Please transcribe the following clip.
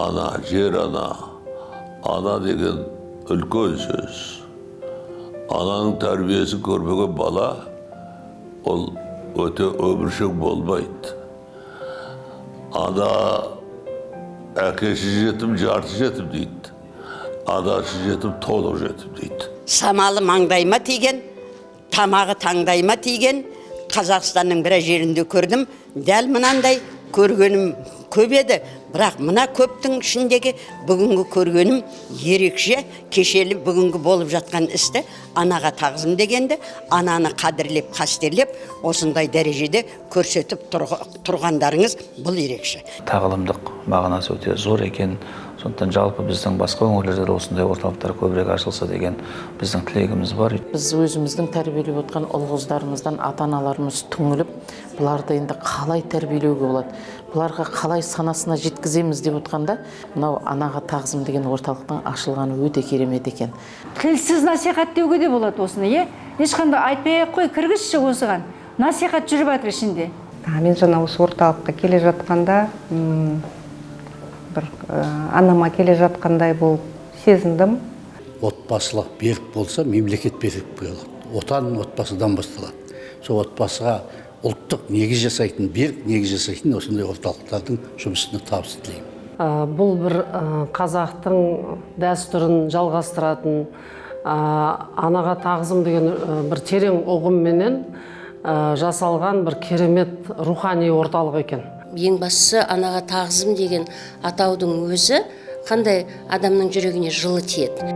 ана, жер ана. Ана деген үлкен сөз. Ананың тәрбиесін көрмеген бала, ол өте өміршең болмайды. Ана әкесі жетім, жарты жетім дейді. Анасы жетім, толық жетім дейді. Самалы маңдайыма тиген, тамағы таңдайыма тиген, Қазақстанның бір жерінде көрдім. Дәл мынандай көргенім көп еді, бірақ мына көптің ішіндегі бүгінгі көргенім ерекше, кешелі бүгінгі болып жатқан істі анаға тағзым дегенді, ананы қадірлеп, қастерлеп, осындай дәрежеде көрсетіп тұрғандарыңыз бұл ерекше. Тағылымдық мағынасы өте зор екен. Сондықтан жалпы біздің басқа өңірлерде де осындай орталықтар көбірек ашылса деген біздің тілегіміз бар. Біз өзіміздің тәрбиелеп отқан ұл-қыздарымыздан ата-аналарымыз түңіліп, бұларды енді қалай тәрбиелеуге болады, бұларға қалай санасына жеткіземіз деп отқанда, мынау анаға тағзым деген орталықтың ашылғаны өте керемет екен. Тілсіз насихат деуге де болады осыны, ешқандай айтпай-ақ қой, кіргізші осыған. Насихат жүріп жатыр ішінде. Мен жаңа осы орталыққа келе жатқанда, анама келе жатқандай болып сезіндім. Отбасылық берік болса, мемлекет берік болады. Отан отбасыдан басталады. Сол отбасыға ұлттық негіз жасайтын, берік негіз жасайтын осындай орталықтардың жұмысына табыс тілеймін. Бұл бір қазақтың дәстүрін жалғастыратын, анаға тағзым деген бір терең ұғымменен жасалған бір керемет рухани орталық екен. Ең бастысы анаға тағзым деген атаудың өзі қандай адамның жүрегіне жылы тиеді.